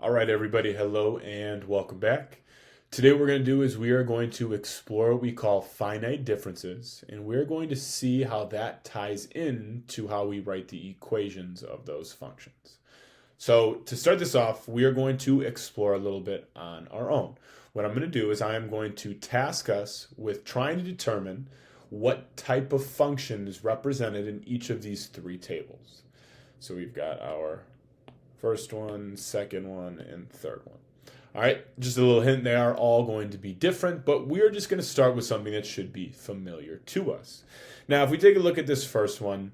All right, everybody, hello and welcome back. Today what we're going to do is we are going to explore what we call finite differences, and we're going to see how that ties in to how we write the equations of those functions. So to start this off, we are going to explore a little bit on our own. What I'm going to do is I am going to task us with trying to determine what type of function is represented in each of these three tables. So we've got our first one, second one, and third one. All right, just a little hint, they are all going to be different, but we're just going to start with something that should be familiar to us. Now, if we take a look at this first one,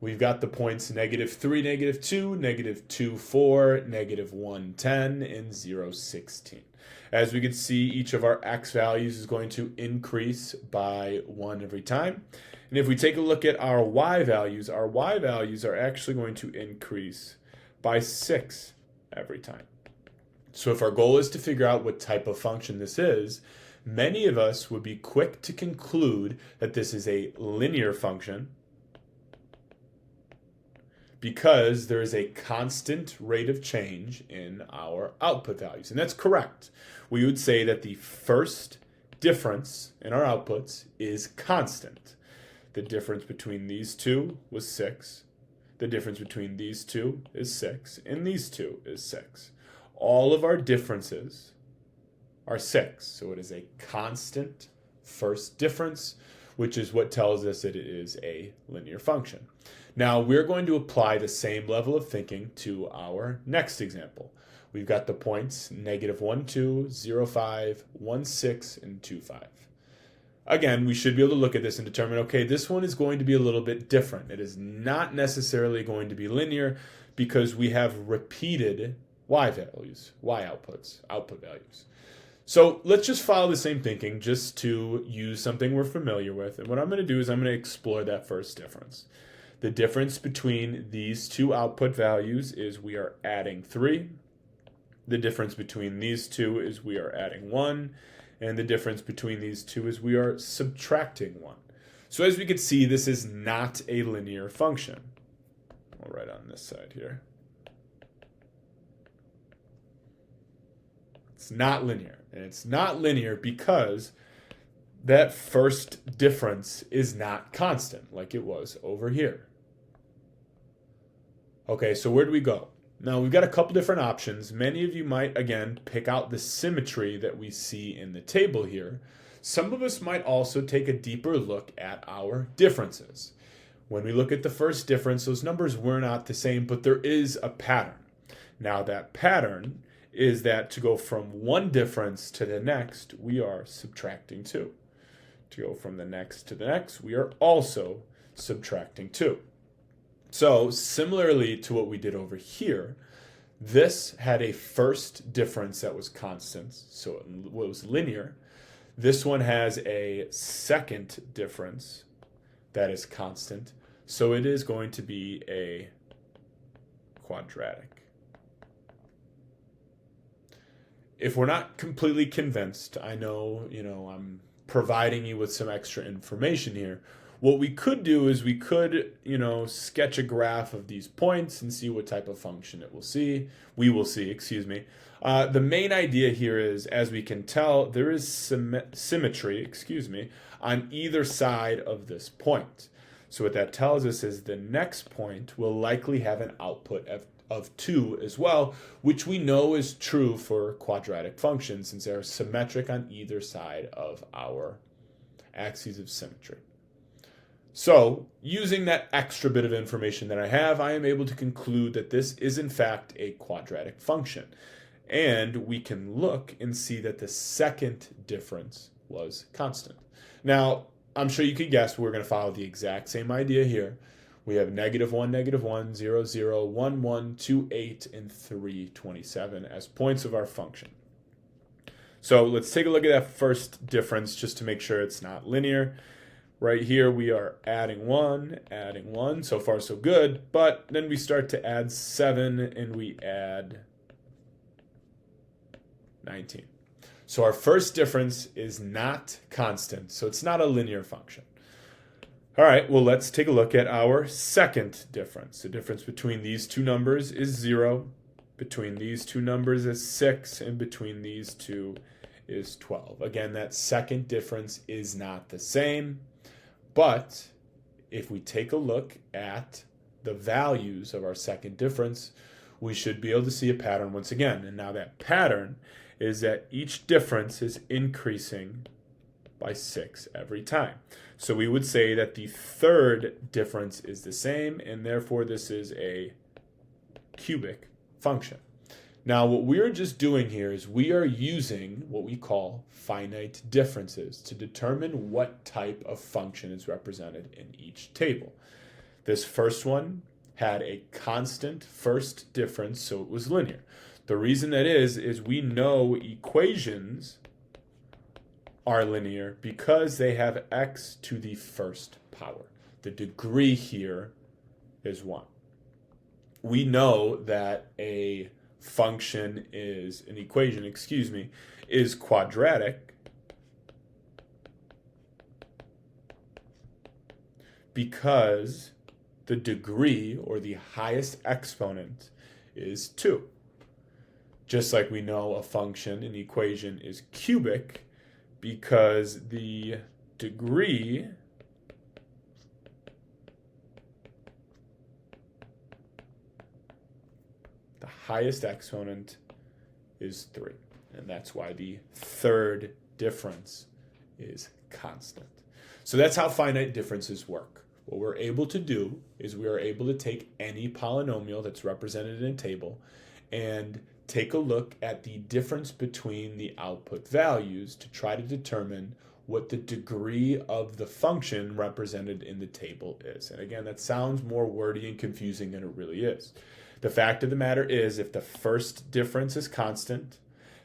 we've got the points -3, -2, -2, 4, -1, 10, and 0, 16. As we can see, each of our x values is going to increase by 1 every time. And if we take a look at our y values are actually going to increase by 6 every time. So if our goal is to figure out what type of function this is, many of us would be quick to conclude that this is a linear function because there is a constant rate of change in our output values. And that's correct. We would say that the first difference in our outputs is constant. The difference between these two was 6. The difference between these two is 6, and these two is 6. All of our differences are 6, so it is a constant first difference, which is what tells us that it is a linear function. Now, we're going to apply the same level of thinking to our next example. We've got the points -1, 2, 0, 5, 1, 6, and 2, 5. Again, we should be able to look at this and determine, okay, this one is going to be a little bit different. It is not necessarily going to be linear because we have repeated y values, output values. So let's just follow the same thinking just to use something we're familiar with. And what I'm going to do is I'm going to explore that first difference. The difference between these two output values is we are adding 3. The difference between these two is we are adding 1. And the difference between these two is we are subtracting 1. So as we can see, this is not a linear function. I'll write on this side here. It's not linear. And it's not linear because that first difference is not constant like it was over here. Okay, so where do we go? Now, we've got a couple different options. Many of you might, again, pick out the symmetry that we see in the table here. Some of us might also take a deeper look at our differences. When we look at the first difference, those numbers were not the same, but there is a pattern. Now, that pattern is that to go from one difference to the next, we are subtracting 2. To go from the next to the next, we are also subtracting 2. So similarly to what we did over here, this had a first difference that was constant, so it was linear. This one has a second difference that is constant, so it is going to be a quadratic. If we're not completely convinced, I know, I'm providing you with some extra information here. What we could do is we could, sketch a graph of these points and see what type of function we will see, excuse me. The main idea here is, as we can tell, there is symmetry, on either side of this point. So what that tells us is the next point will likely have an output of 2 as well, which we know is true for quadratic functions since they are symmetric on either side of our axes of symmetry. So, using that extra bit of information that I have, I am able to conclude that this is in fact a quadratic function. And we can look and see that the second difference was constant. Now, I'm sure you could guess we're going to follow the exact same idea here. We have -1, -1, 0, 0, 1, 1, 2, 8, and 3, 27 as points of our function. So let's take a look at that first difference just to make sure it's not linear. Right here we are adding 1, so far so good, but then we start to add 7 and we add 19. So our first difference is not constant, so it's not a linear function. All right, well, let's take a look at our second difference. The difference between these two numbers is 0. between these two numbers is 6, and between these two is 12. Again, that second difference is not the same, but if we take a look at the values of our second difference, we should be able to see a pattern once again. And now that pattern is that each difference is increasing by 6 every time. So we would say that the third difference is the same, and therefore this is a cubic function. Now what we're just doing here is we are using what we call finite differences to determine what type of function is represented in each table. This first one had a constant first difference, so it was linear. The reason that is we know equations are linear because they have x to the first power. The degree here is 1. We know that an equation, is quadratic because the degree, or the highest exponent, is 2. Just like we know an equation is cubic because the degree highest exponent is 3. And that's why the third difference is constant. So that's how finite differences work. What we're able to do is we are able to take any polynomial that's represented in a table and take a look at the difference between the output values to try to determine what the degree of the function represented in the table is. And again, that sounds more wordy and confusing than it really is. The fact of the matter is, if the first difference is constant,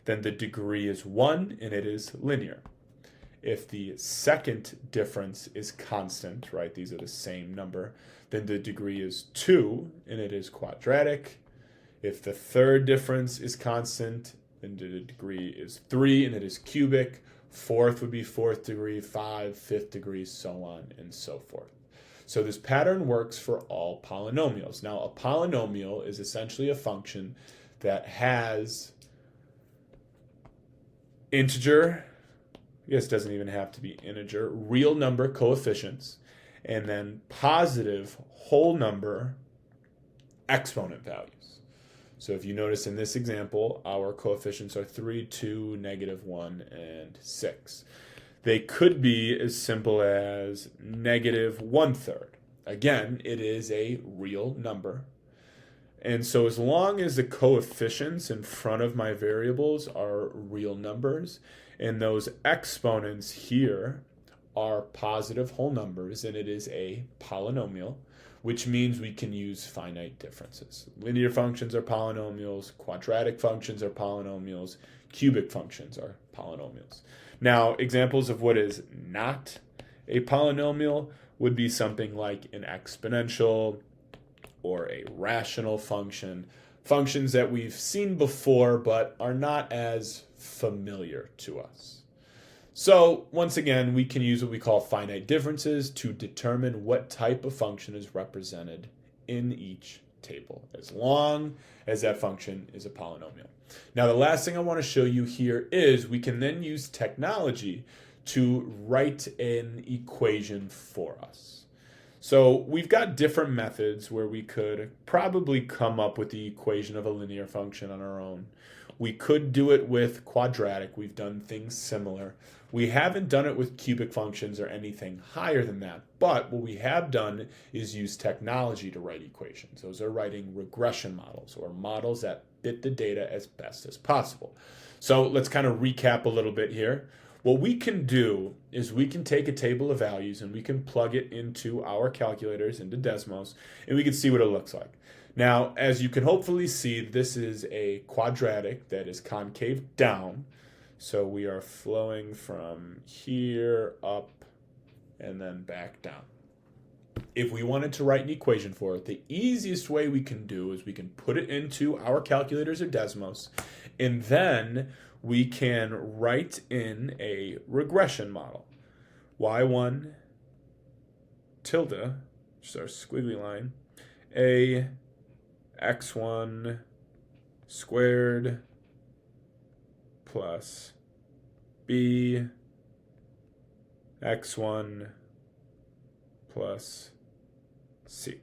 then the degree is 1 and it is linear. If the second difference is constant, right, these are the same number, then the degree is 2 and it is quadratic. If the third difference is constant, then the degree is 3 and it is cubic. Fourth would be fourth degree, 5, fifth degree, so on and so forth. So this pattern works for all polynomials. Now, a polynomial is essentially a function that has integer, I guess it doesn't even have to be integer, real number coefficients, and then positive whole number exponent values. So if you notice in this example, our coefficients are 3, 2, -1, and 6. They could be as simple as -1/3. Again, it is a real number. And so as long as the coefficients in front of my variables are real numbers, and those exponents here are positive whole numbers, and it is a polynomial, which means we can use finite differences. Linear functions are polynomials, quadratic functions are polynomials, cubic functions are polynomials. Now, examples of what is not a polynomial would be something like an exponential or a rational function, functions that we've seen before but are not as familiar to us. So once again, we can use what we call finite differences to determine what type of function is represented in each table, as long as that function is a polynomial. Now, the last thing I want to show you here is we can then use technology to write an equation for us. So we've got different methods where we could probably come up with the equation of a linear function on our own. We could do it with quadratic. We've done things similar. We haven't done it with cubic functions or anything higher than that, but what we have done is use technology to write equations. Those are writing regression models, or models that fit the data as best as possible. So let's kind of recap a little bit here. What we can do is we can take a table of values and we can plug it into our calculators, into Desmos, and we can see what it looks like. Now, as you can hopefully see, this is a quadratic that is concave down. So we are flowing from here up and then back down. If we wanted to write an equation for it, the easiest way we can do is we can put it into our calculators or Desmos, and then we can write in a regression model. y1 tilde, which is our squiggly line, a x1 squared plus b x1 plus c.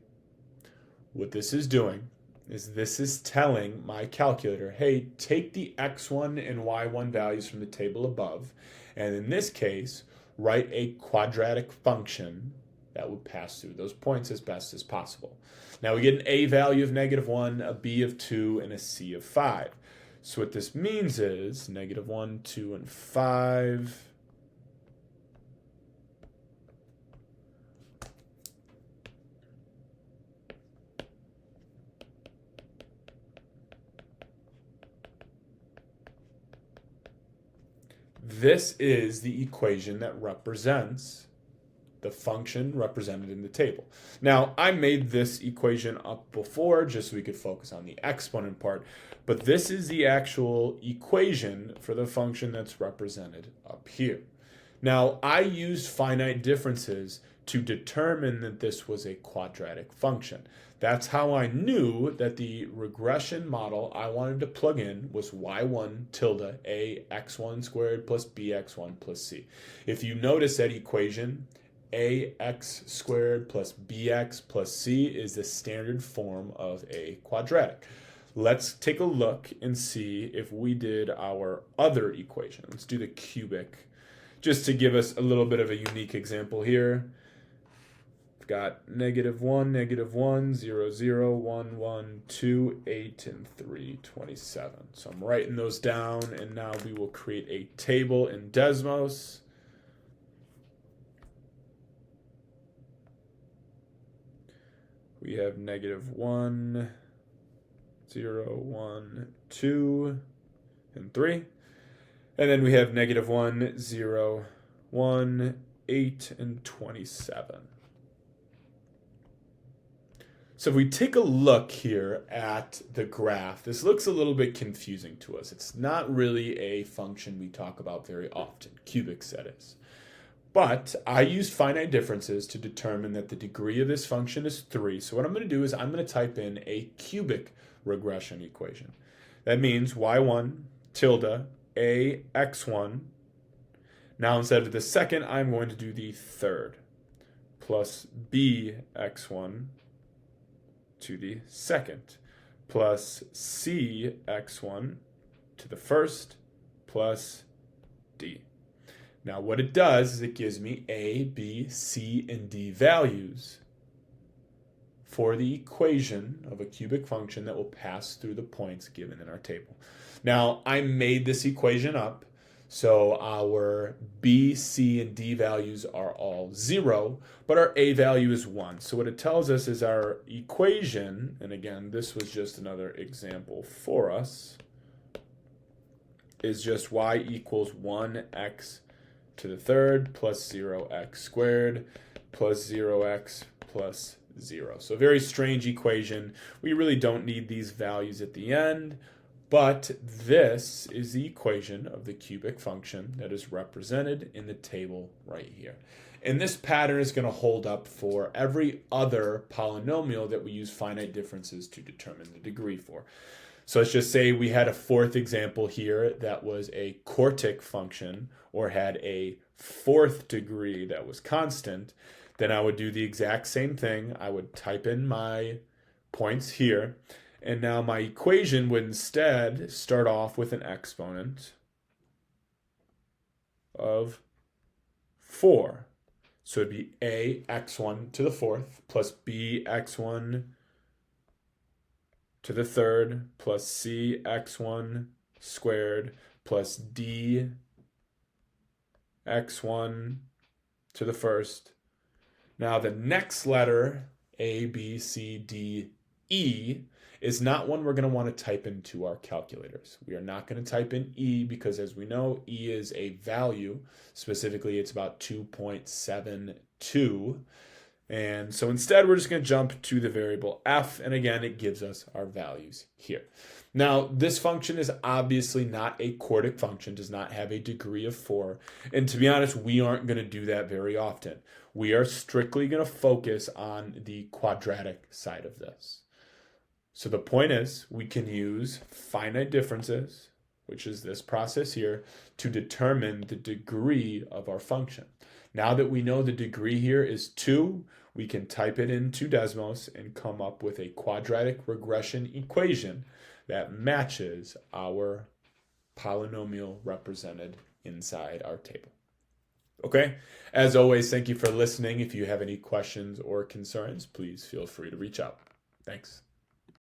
What this is doing is this is telling my calculator, hey, take the x1 and y1 values from the table above, and in this case, write a quadratic function that would pass through those points as best as possible. Now we get an a value of -1, a b of 2, and a c of 5. So what this means is -1, 2, and 5. This is the equation that represents the function represented in the table. Now, I made this equation up before just so we could focus on the exponent part, but this is the actual equation for the function that's represented up here. Now, I used finite differences to determine that this was a quadratic function. That's how I knew that the regression model I wanted to plug in was y1 tilde a x1 squared plus bx1 plus c. If you notice that equation, ax squared plus bx plus c is the standard form of a quadratic. Let's take a look and see if we did our other equation. Let's do the cubic, just to give us a little bit of a unique example here. We've got -1, -1, 0, 0, 1, 1, 2, 8, and 3, 27. So I'm writing those down, and now we will create a table in Desmos. We have -1, 0, 1, 2, and 3. And then we have -1, 0, 1, 8, and 27. So if we take a look here at the graph, this looks a little bit confusing to us. It's not really a function we talk about very often, cubics that is. But I used finite differences to determine that the degree of this function is 3. So what I'm going to do is I'm going to type in a cubic regression equation. That means y1 tilde a x1. Now instead of the second, I'm going to do the third plus b x1 to the second plus c x1 to the first plus d. Now what it does is it gives me a, b, c, and d values for the equation of a cubic function that will pass through the points given in our table. Now I made this equation up, so our b, c, and d values are all 0, but our a value is 1. So what it tells us is our equation, and again this was just another example for us, is just y equals 1x to the third plus 0x squared plus 0x plus 0. So a very strange equation. We really don't need these values at the end, but this is the equation of the cubic function that is represented in the table right here. And this pattern is going to hold up for every other polynomial that we use finite differences to determine the degree for. So let's just say we had a fourth example here that was a quartic function or had a fourth degree that was constant. Then I would do the exact same thing. I would type in my points here. And now my equation would instead start off with an exponent of 4. So it'd be a x1 to the fourth plus b x1 to the third plus c x1 squared plus d x1 to the first. Now the next letter, A, B, C, D, E, is not one we're going to want to type into our calculators. We are not going to type in E because, as we know, E is a value. Specifically, it's about 2.72. And so instead, we're just going to jump to the variable f, and again, it gives us our values here. Now, this function is obviously not a quartic function, does not have a degree of 4, and to be honest, we aren't going to do that very often. We are strictly going to focus on the quadratic side of this. So the point is, we can use finite differences, which is this process here, to determine the degree of our function. Now that we know the degree here is 2, we can type it into Desmos and come up with a quadratic regression equation that matches our polynomial represented inside our table. Okay, as always, thank you for listening. If you have any questions or concerns, please feel free to reach out. Thanks.